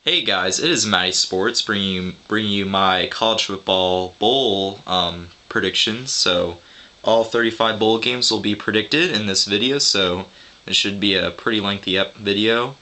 Hey guys, it is MattySports bringing you my college football bowl predictions. So all 35 bowl games will be predicted in this video, so it should be a pretty lengthy video.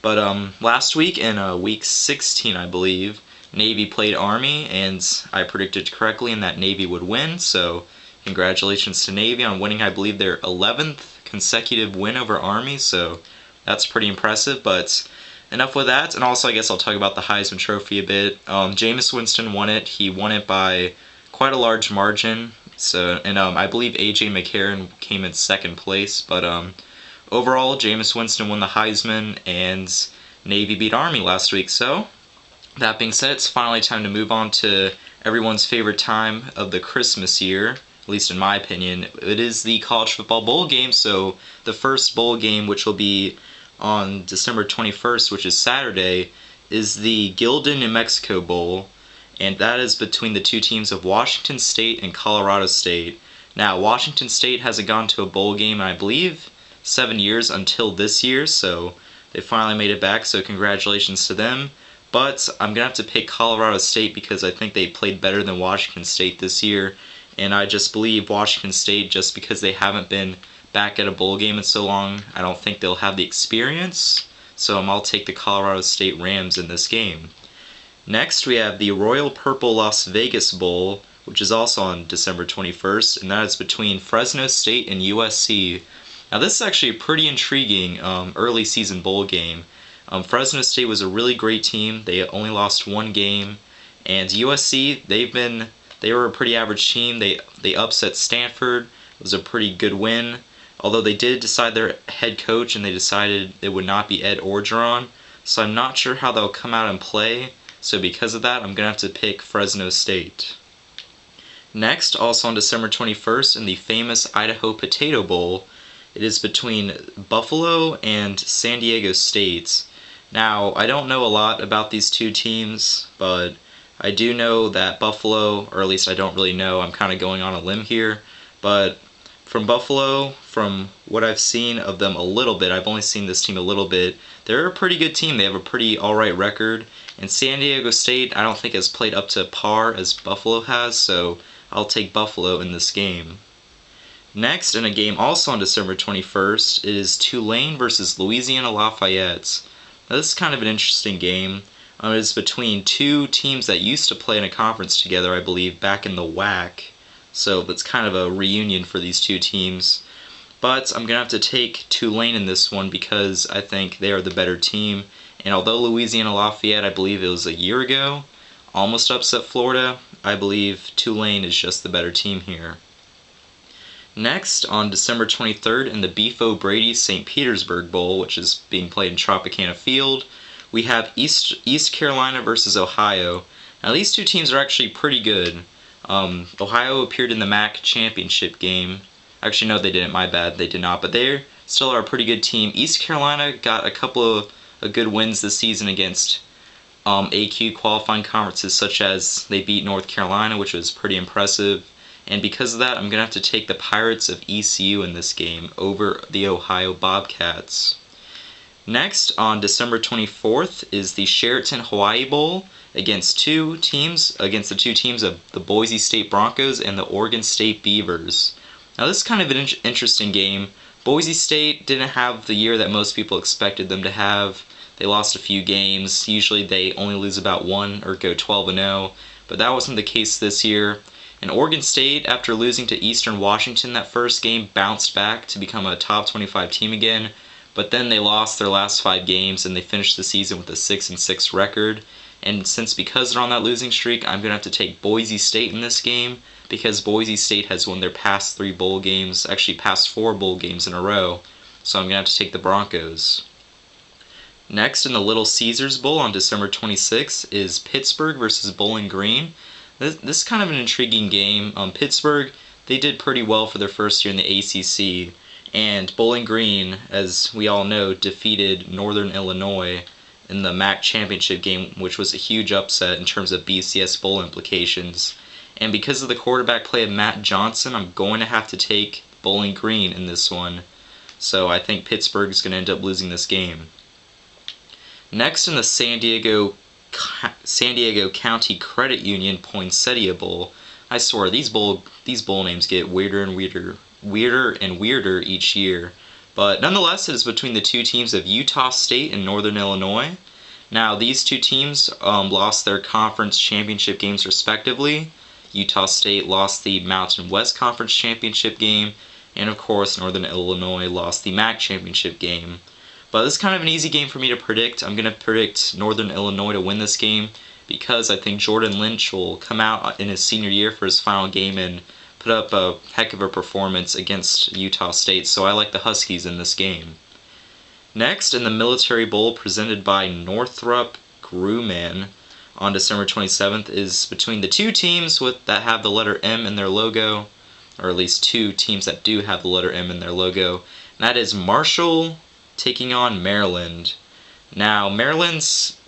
But last week in week 16, I believe, Navy played Army, and I predicted correctly and that Navy would win. So congratulations to Navy on winning, I believe, their 11th consecutive win over Army. So that's pretty impressive, but enough with that, and also I guess I'll talk about the Heisman Trophy a bit. Jameis Winston won it. He won it by quite a large margin. So, and I believe A.J. McCarron came in second place. But overall, Jameis Winston won the Heisman, and Navy beat Army last week. So, that being said, it's finally time to move on to everyone's favorite time of the Christmas year. At least in my opinion, it is the college football bowl game. So, the first bowl game, which will be on December 21st, which is Saturday, is the Gildan, New Mexico Bowl, and that is between the two teams of Washington State and Colorado State. Now, Washington State hasn't gone to a bowl game in, I believe, 7 years until this year, so they finally made it back, so congratulations to them. But I'm going to have to pick Colorado State because I think they played better than Washington State this year, and I just believe Washington State, just because they haven't been back at a bowl game in so long, I don't think they'll have the experience, so I'll take the Colorado State Rams in this game. Next, we have the Royal Purple Las Vegas Bowl, which is also on December 21st, and that is between Fresno State and USC. Now, this is actually a pretty intriguing early season bowl game. Fresno State was a really great team. They only lost one game, and USC, they were a pretty average team. They upset Stanford. It was a pretty good win. Although they did decide their head coach, and they decided it would not be Ed Orgeron, so I'm not sure how they'll come out and play. So because of that, I'm going to have to pick Fresno State. Next, also on December 21st, in the famous Idaho Potato Bowl, it is between Buffalo and San Diego State. Now, I don't know a lot about these two teams, but I do know that Buffalo, or at least I don't really know, I'm kind of going on a limb here, but from Buffalo, from what I've seen of them a little bit, I've only seen this team a little bit, they're a pretty good team. They have a pretty alright record. And San Diego State, I don't think has played up to par as Buffalo has, so I'll take Buffalo in this game. Next, in a game also on December 21st, it is Tulane versus Louisiana Lafayette. Now, this is kind of an interesting game. It is between two teams that used to play in a conference together, I believe, back in the WAC. So that's kind of a reunion for these two teams. But I'm going to have to take Tulane in this one because I think they are the better team. And although Louisiana Lafayette, I believe it was a year ago, almost upset Florida, I believe Tulane is just the better team here. Next, on December 23rd, in the Beef O'Brady St. Petersburg Bowl, which is being played in Tropicana Field, we have East Carolina versus Ohio. Now, these two teams are actually pretty good. Ohio appeared in the MAC championship game. Actually, no, they didn't. My bad. They did not. But they still are a pretty good team. East Carolina got a couple of good wins this season against AQ qualifying conferences, such as they beat North Carolina, which was pretty impressive. And because of that, I'm going to have to take the Pirates of ECU in this game over the Ohio Bobcats. Next, on December 24th, is the Sheraton Hawaii Bowl against the two teams of the Boise State Broncos and the Oregon State Beavers. Now, this is kind of an interesting game. Boise State didn't have the year that most people expected them to have. They lost a few games. Usually they only lose about one or go 12-0, but that wasn't the case this year. And Oregon State, after losing to Eastern Washington that first game, bounced back to become a top 25 team again. But then they lost their last 5 games, and they finished the season with a 6-6 record. And because they're on that losing streak, I'm going to have to take Boise State in this game, because Boise State has won their past 3 bowl games, actually past 4 bowl games in a row. So I'm going to have to take the Broncos. Next, in the Little Caesars Bowl on December 26th, is Pittsburgh versus Bowling Green. This is kind of an intriguing game. Pittsburgh, they did pretty well for their first year in the ACC. And Bowling Green, as we all know, defeated Northern Illinois in the MAC championship game, which was a huge upset in terms of BCS Bowl implications. And because of the quarterback play of Matt Johnson, I'm going to have to take Bowling Green in this one. So I think Pittsburgh is going to end up losing this game. Next in the San Diego County Credit Union Poinsettia Bowl. I swear these bowl names get weirder and weirder each year. But nonetheless, it is between the two teams of Utah State and Northern Illinois. Now, these two teams lost their conference championship games respectively. Utah State lost the Mountain West Conference championship game, and of course, Northern Illinois lost the MAC championship game. But this is kind of an easy game for me to predict. I'm going to predict Northern Illinois to win this game because I think Jordan Lynch will come out in his senior year for his final game and put up a heck of a performance against Utah State, so I like the Huskies in this game. Next, in the Military Bowl presented by Northrop Grumman on December 27th is between the two teams that have the letter M in their logo, or at least two teams that do have the letter M in their logo, and that is Marshall taking on Maryland. Now,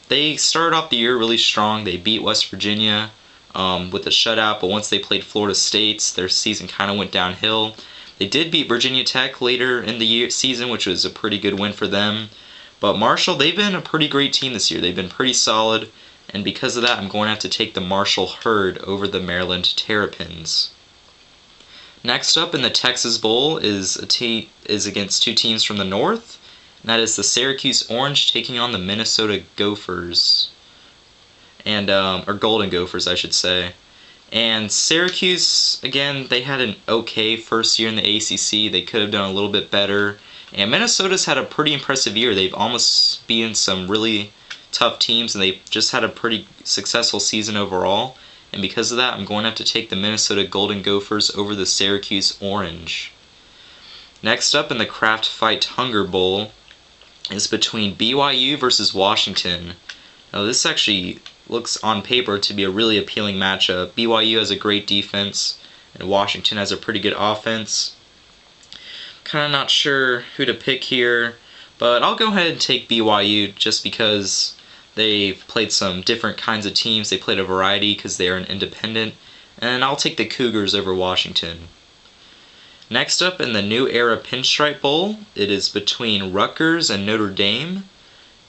they started off the year really strong. They beat West Virginia with a shutout, but once they played Florida State, their season kind of went downhill. They did beat Virginia Tech later in the season, which was a pretty good win for them. But Marshall, they've been a pretty great team this year. They've been pretty solid, and because of that, I'm going to have to take the Marshall Herd over the Maryland Terrapins. Next up in the Texas Bowl is against two teams from the North. And that is the Syracuse Orange taking on the Minnesota Gophers, or Golden Gophers, I should say. And Syracuse, again, they had an okay first year in the ACC. They could have done a little bit better. And Minnesota's had a pretty impressive year. They've almost beaten some really tough teams, and they've just had a pretty successful season overall. And because of that, I'm going to have to take the Minnesota Golden Gophers over the Syracuse Orange. Next up in the Kraft Fight Hunger Bowl is between BYU versus Washington. Now, this actually looks on paper to be a really appealing matchup. BYU has a great defense, and Washington has a pretty good offense. Kind of not sure who to pick here, but I'll go ahead and take BYU just because they've played some different kinds of teams. They played a variety because they are an independent, and I'll take the Cougars over Washington. Next up in the New Era Pinstripe Bowl, it is between Rutgers and Notre Dame.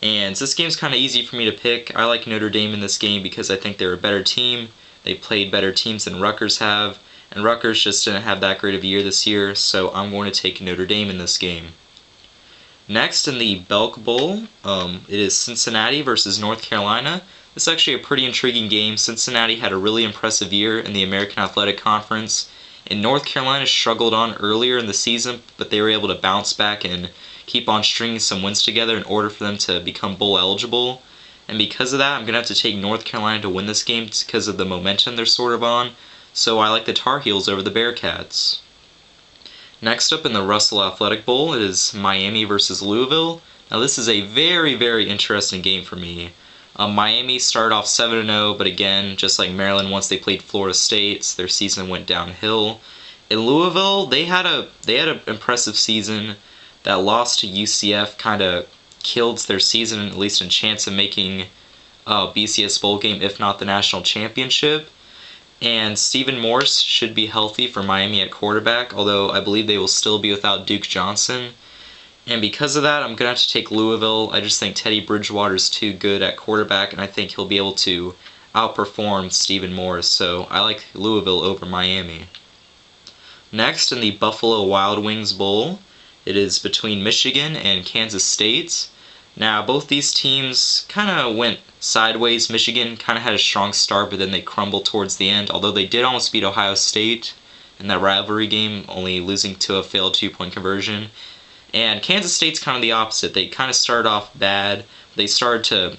And this game's kind of easy for me to pick. I like Notre Dame in this game because I think they're a better team. They played better teams than Rutgers have. And Rutgers just didn't have that great of a year this year, so I'm going to take Notre Dame in this game. Next in the Belk Bowl, it is Cincinnati versus North Carolina. This is actually a pretty intriguing game. Cincinnati had a really impressive year in the American Athletic Conference. And North Carolina struggled on earlier in the season, but they were able to bounce back and keep on stringing some wins together in order for them to become bowl eligible. And because of that, I'm going to have to take North Carolina to win this game because of the momentum they're sort of on. So I like the Tar Heels over the Bearcats. Next up in the Russell Athletic Bowl, it is Miami versus Louisville. Now this is a very, very interesting game for me. Miami started off 7-0, but again, just like Maryland, once they played Florida State, their season went downhill. In Louisville, they had an impressive season. That loss to UCF kind of killed their season, at least in chance of making BCS bowl game, if not the national championship. And Stephen Morse should be healthy for Miami at quarterback, although I believe they will still be without Duke Johnson. And because of that, I'm going to have to take Louisville. I just think Teddy Bridgewater's too good at quarterback, and I think he'll be able to outperform Stephen Morris. So I like Louisville over Miami. Next, in the Buffalo Wild Wings Bowl, it is between Michigan and Kansas State. Now, both these teams kind of went sideways. Michigan kind of had a strong start, but then they crumbled towards the end, although they did almost beat Ohio State in that rivalry game, only losing to a failed two-point conversion. And Kansas State's kind of the opposite. They kind of started off bad. They started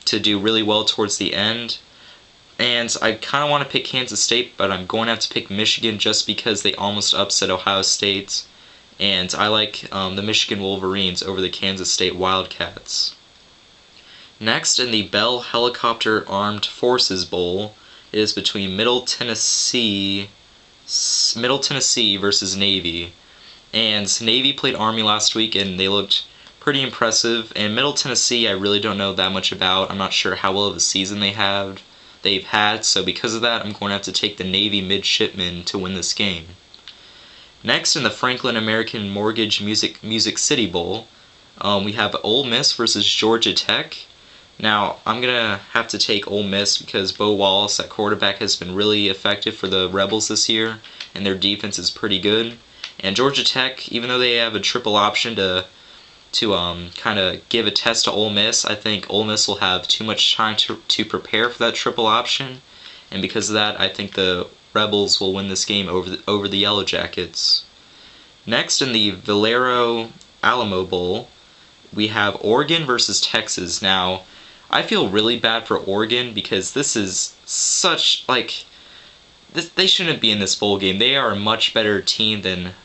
to do really well towards the end. And I kind of want to pick Kansas State, but I'm going to have to pick Michigan just because they almost upset Ohio State. And I like the Michigan Wolverines over the Kansas State Wildcats. Next, in the Bell Helicopter Armed Forces Bowl, it is between Middle Tennessee versus Navy. And Navy played Army last week, and they looked pretty impressive. And Middle Tennessee, I really don't know that much about. I'm not sure how well of a season they've had. So because of that, I'm going to have to take the Navy midshipmen to win this game. Next, in the Franklin American Mortgage Music City Bowl, We have Ole Miss versus Georgia Tech. Now, I'm going to have to take Ole Miss because Bo Wallace at quarterback has been really effective for the Rebels this year, and their defense is pretty good. And Georgia Tech, even though they have a triple option to kind of give a test to Ole Miss, I think Ole Miss will have too much time to prepare for that triple option, and because of that, I think the Rebels will win this game over the Yellow Jackets. Next, in the Valero Alamo Bowl, we have Oregon versus Texas. Now, I feel really bad for Oregon because this is such, like, they shouldn't be in this bowl game. They are a much better team than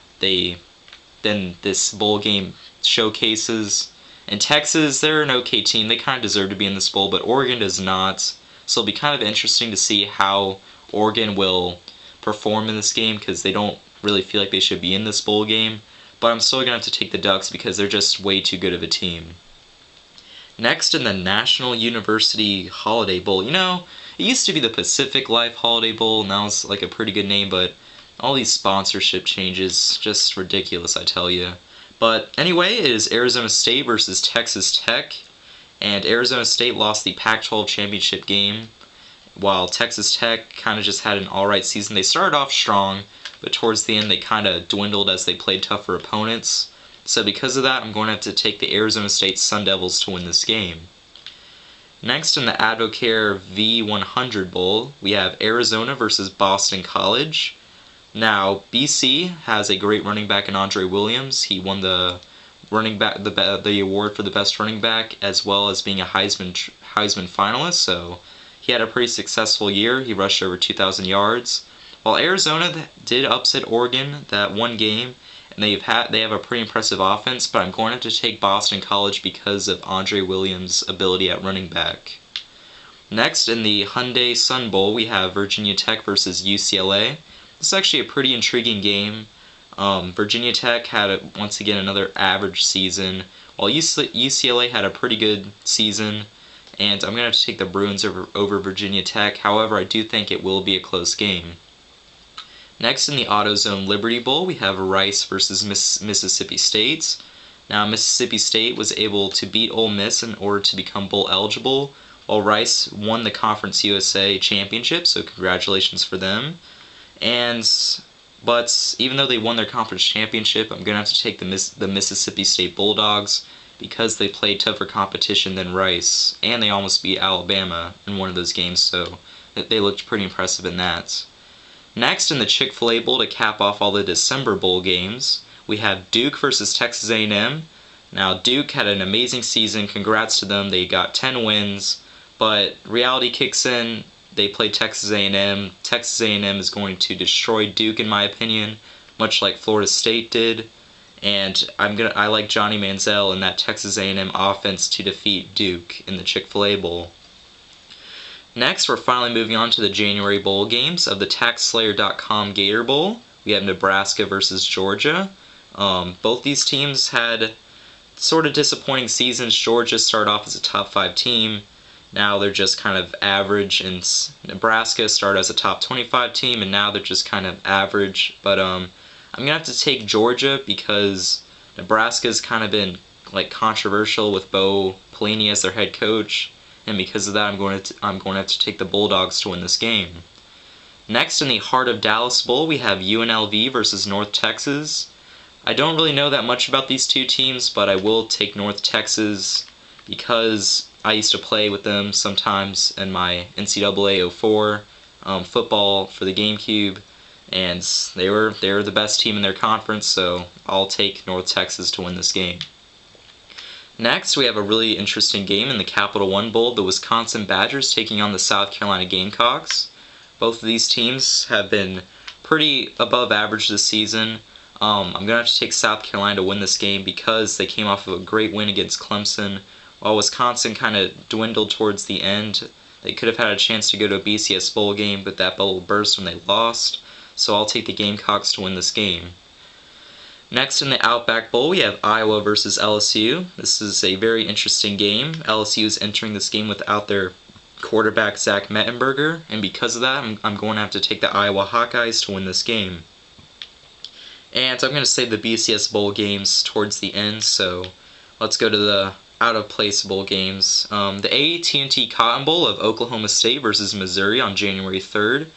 this bowl game showcases. And Texas, they're an okay team. They kind of deserve to be in this bowl, but Oregon does not. So it'll be kind of interesting to see how Oregon will perform in this game because they don't really feel like they should be in this bowl game. But I'm still going to have to take the Ducks because they're just way too good of a team. Next, in the National University Holiday Bowl, it used to be the Pacific Life Holiday Bowl, and that was like a pretty good name, but all these sponsorship changes, just ridiculous, I tell you. But anyway, it is Arizona State versus Texas Tech, and Arizona State lost the Pac-12 championship game, while Texas Tech kind of just had an alright season. They started off strong, but towards the end they kind of dwindled as they played tougher opponents. So because of that, I'm going to have to take the Arizona State Sun Devils to win this game. Next, in the Advocare V100 Bowl, we have Arizona versus Boston College. Now, BC has a great running back in Andre Williams. He won the award for the best running back, as well as being a Heisman finalist. So he had a pretty successful year. He rushed over 2,000 yards. While Arizona did upset Oregon that one game, and they have a pretty impressive offense, but I'm going to have to take Boston College because of Andre Williams' ability at running back. Next, in the Hyundai Sun Bowl, we have Virginia Tech versus UCLA. This is actually a pretty intriguing game. Virginia Tech had, once again, another average season, while UCLA had a pretty good season, and I'm going to have to take the Bruins over Virginia Tech. However, I do think it will be a close game. Next, in the AutoZone Liberty Bowl, we have Rice versus Mississippi State. Now, Mississippi State was able to beat Ole Miss in order to become bowl eligible, while Rice won the Conference USA Championship, so congratulations for them. But even though they won their conference championship, I'm going to have to take the Mississippi State Bulldogs because they played tougher competition than Rice, and they almost beat Alabama in one of those games, so they looked pretty impressive in that. Next, in the Chick-fil-A Bowl, to cap off all the December bowl games, we have Duke versus Texas A&M. Now, Duke had an amazing season. Congrats to them. They got 10 wins, but reality kicks in. They played Texas A&M. Texas A&M is going to destroy Duke, in my opinion, much like Florida State did. And I like Johnny Manziel and that Texas A&M offense to defeat Duke in the Chick-fil-A Bowl. Next, we're finally moving on to the January bowl games of the TaxSlayer.com Gator Bowl. We have Nebraska versus Georgia. Both these teams had sort of disappointing seasons. Georgia started off as a top 5 team. Now they're just kind of average, and Nebraska started as a top 25 team, and now they're just kind of average. But I'm going to have to take Georgia because Nebraska's kind of been like controversial with Bo Pelini as their head coach. And because of that, I'm going to have to take the Bulldogs to win this game. Next, in the Heart of Dallas Bowl, we have UNLV versus North Texas. I don't really know that much about these two teams, but I will take North Texas because I used to play with them sometimes in my NCAA 04 football for the GameCube, and they were the best team in their conference, so I'll take North Texas to win this game. Next, we have a really interesting game in the Capital One Bowl, the Wisconsin Badgers taking on the South Carolina Gamecocks. Both of these teams have been pretty above average this season. I'm going to have to take South Carolina to win this game because they came off of a great win against Clemson, while Wisconsin kind of dwindled towards the end. They could have had a chance to go to a BCS bowl game, but that bubble burst when they lost, so I'll take the Gamecocks to win this game. Next, in the Outback Bowl, we have Iowa versus LSU. This is a very interesting game. LSU is entering this game without their quarterback, Zach Mettenberger, and because of that, I'm going to have to take the Iowa Hawkeyes to win this game. And I'm going to save the BCS Bowl games towards the end, so let's go to the out-of-place bowl games. The AT&T Cotton Bowl of Oklahoma State versus Missouri on January 3rd.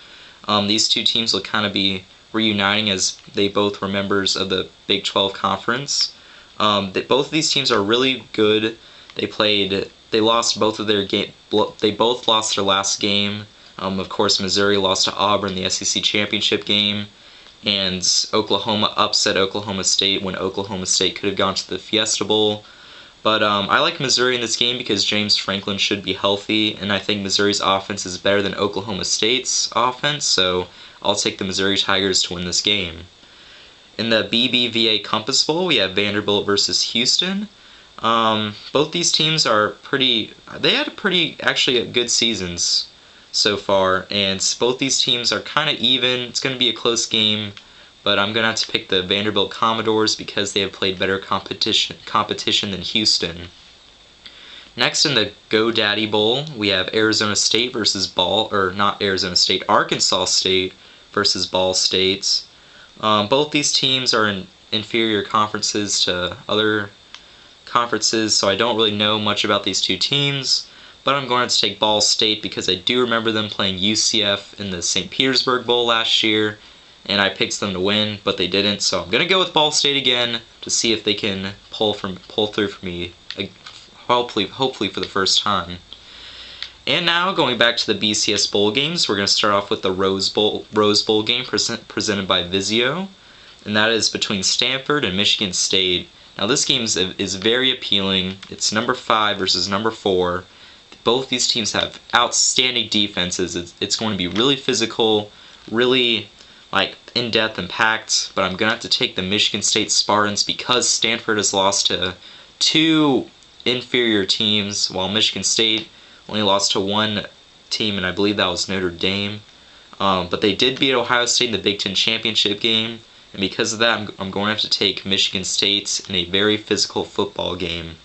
These two teams will kind of be reuniting as they both were members of the Big 12 Conference. Both of these teams are really good. They lost both of their game. They both lost their last game. Of course, Missouri lost to Auburn in the SEC championship game, and Oklahoma upset Oklahoma State when Oklahoma State could have gone to the Fiesta Bowl. But I like Missouri in this game because James Franklin should be healthy, and I think Missouri's offense is better than Oklahoma State's offense, so I'll take the Missouri Tigers to win this game. In the BBVA Compass Bowl, we have Vanderbilt versus Houston. Both these teams are they had actually good seasons so far, and both these teams are kind of even. It's going to be a close game, but I'm going to have to pick the Vanderbilt Commodores because they have played better competition than Houston. Next in the GoDaddy Bowl, we have Arizona State versus Arkansas State versus Ball State. Both these teams are in inferior conferences to other conferences, so I don't really know much about these two teams, but I'm going to take Ball State because I do remember them playing UCF in the St. Petersburg Bowl last year, and I picked them to win, but they didn't, so I'm going to go with Ball State again to see if they can pull through for me, hopefully for the first time. And now, going back to the BCS Bowl games, we're going to start off with the Rose Bowl game presented by Vizio, and that is between Stanford and Michigan State. Now, this game is very appealing. It's number 5 versus number 4. Both these teams have outstanding defenses. It's going to be really physical, really in-depth and packed, but I'm going to have to take the Michigan State Spartans because Stanford has lost to 2 inferior teams, while Michigan State only lost to 1 team, and I believe that was Notre Dame. But they did beat Ohio State in the Big Ten championship game, and because of that, I'm going to have to take Michigan State in a very physical football game.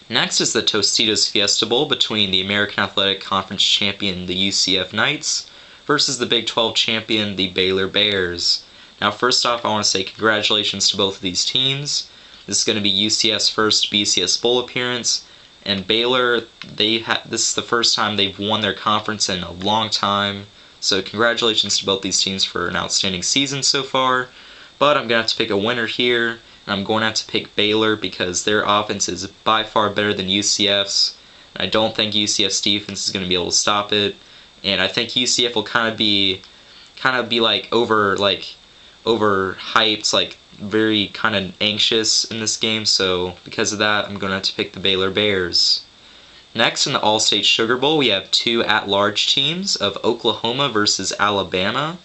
Next is the Tostitos Fiesta Bowl between the American Athletic Conference champion, the UCF Knights, versus the Big 12 champion, the Baylor Bears. Now, first off, I want to say congratulations to both of these teams. This is going to be UCF's first BCS Bowl appearance, and Baylor, this is the first time they've won their conference in a long time. So congratulations to both these teams for an outstanding season so far. But I'm going to have to pick a winner here, and I'm going to have to pick Baylor because their offense is by far better than UCF's. And I don't think UCF's defense is going to be able to stop it. And I think UCF will kind of be overhyped, very kind of anxious in this game. So because of that, I'm going to have to pick the Baylor Bears. Next, in the All-State Sugar Bowl, we have 2 at-large teams of Oklahoma versus Alabama.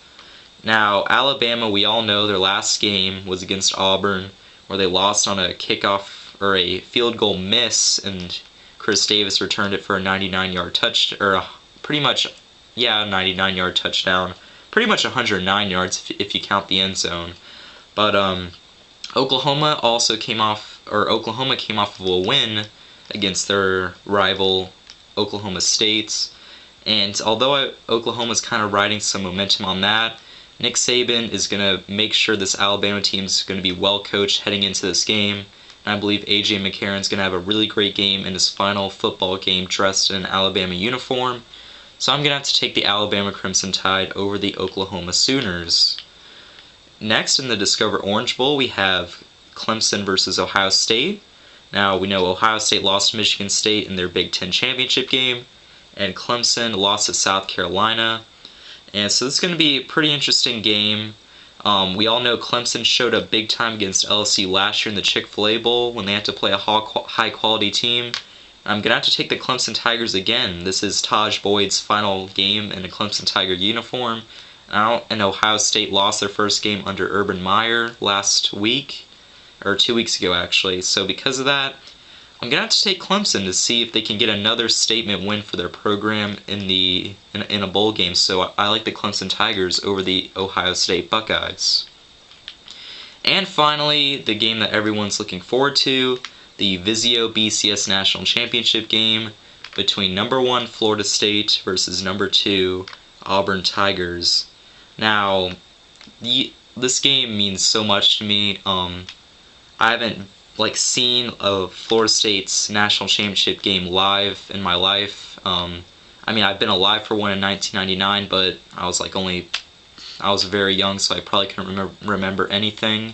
Now, Alabama, we all know their last game was against Auburn, where they lost on a kickoff or a field goal miss, and Chris Davis returned it for a 99-yard touchdown, 99-yard touchdown, pretty much 109 yards if you count the end zone. But Oklahoma came off of a win against their rival Oklahoma State, and although Oklahoma's kind of riding some momentum on that, Nick Saban is going to make sure this Alabama team is going to be well coached heading into this game, and I believe A.J. McCarron's going to have a really great game in his final football game dressed in an Alabama uniform, so I'm going to have to take the Alabama Crimson Tide over the Oklahoma Sooners. Next, in the Discover Orange Bowl, we have Clemson versus Ohio State. Now, we know Ohio State lost to Michigan State in their Big Ten championship game, and Clemson lost to South Carolina. And so this is going to be a pretty interesting game. We all know Clemson showed up big time against LSU last year in the Chick-fil-A Bowl when they had to play a high-quality team. I'm going to have to take the Clemson Tigers again. This is Taj Boyd's final game in a Clemson Tiger uniform. And Ohio State lost their first game under Urban Meyer last week, or 2 weeks ago actually. So because of that, I'm going to have to take Clemson to see if they can get another statement win for their program in a bowl game. So I like the Clemson Tigers over the Ohio State Buckeyes. And finally, the game that everyone's looking forward to, the Vizio BCS National Championship game between number 1 Florida State versus number 2 Auburn Tigers. Now, this game means so much to me. I haven't like seen a Florida State's national championship game live in my life. I mean, I've been alive for one in 1999, but I was very young, so I probably couldn't remember anything.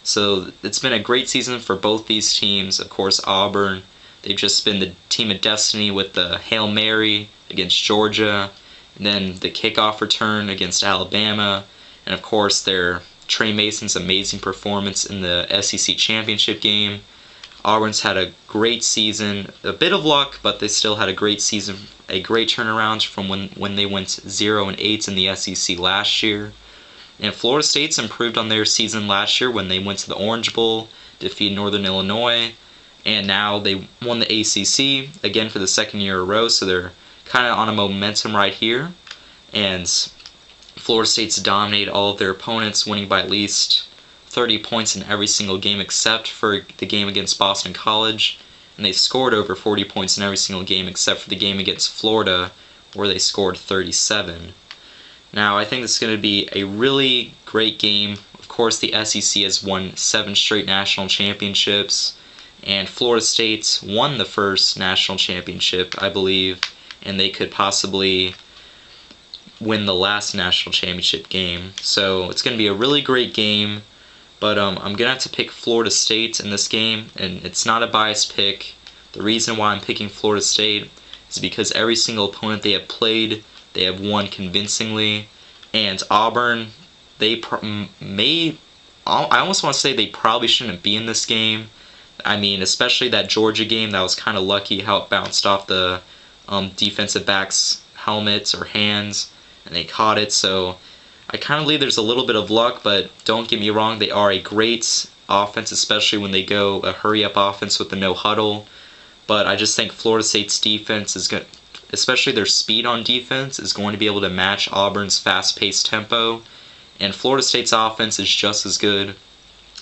So it's been a great season for both these teams. Of course, Auburn, they've just been the team of destiny with the Hail Mary against Georgia, and then the kickoff return against Alabama, and of course their Trey Mason's amazing performance in the SEC championship game. Auburn's had a great season, a bit of luck, but they still had a great season, a great turnaround from when they went 0-8 in the SEC last year. And Florida State's improved on their season last year when they went to the Orange Bowl, defeated Northern Illinois, and now they won the ACC again for the second year in a row, so they're kind of on a momentum right here. And Florida State's dominated all of their opponents, winning by at least 30 points in every single game except for the game against Boston College, and they scored over 40 points in every single game except for the game against Florida, where they scored 37. Now, I think this is going to be a really great game. Of course, the SEC has won 7 straight national championships, and Florida State won the first national championship, I believe, and they could possibly win the last national championship game. So it's going to be a really great game, but I'm going to have to pick Florida State in this game, and it's not a biased pick. The reason why I'm picking Florida State is because every single opponent they have played, they have won convincingly, and Auburn, I almost want to say they probably shouldn't be in this game. I mean, especially that Georgia game, that was kind of lucky how it bounced off the defensive back's helmets or hands, and they caught it, so I kind of believe there's a little bit of luck, but don't get me wrong, they are a great offense, especially when they go a hurry-up offense with the no-huddle, but I just think Florida State's defense is going to, especially their speed on defense, is going to be able to match Auburn's fast-paced tempo, and Florida State's offense is just as good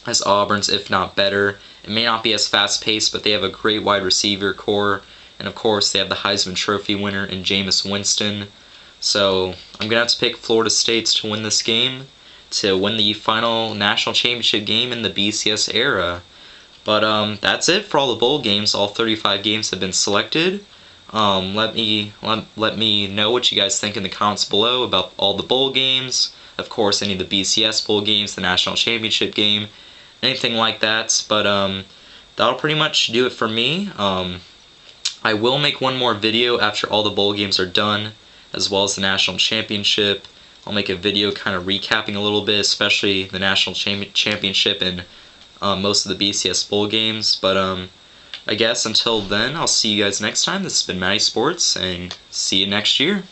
as Auburn's, if not better. It may not be as fast-paced, but they have a great wide receiver core, and of course they have the Heisman Trophy winner in Jameis Winston. So I'm going to have to pick Florida State to win this game, to win the final national championship game in the BCS era. But that's it for all the bowl games. All 35 games have been selected. Let me know what you guys think in the comments below about all the bowl games. Of course, any of the BCS bowl games, the national championship game, anything like that. But that'll pretty much do it for me. I will make one more video after all the bowl games are done, as well as the national championship. I'll make a video kind of recapping a little bit, especially the national championship and most of the BCS bowl games. But I guess until then, I'll see you guys next time. This has been MattySports, and see you next year.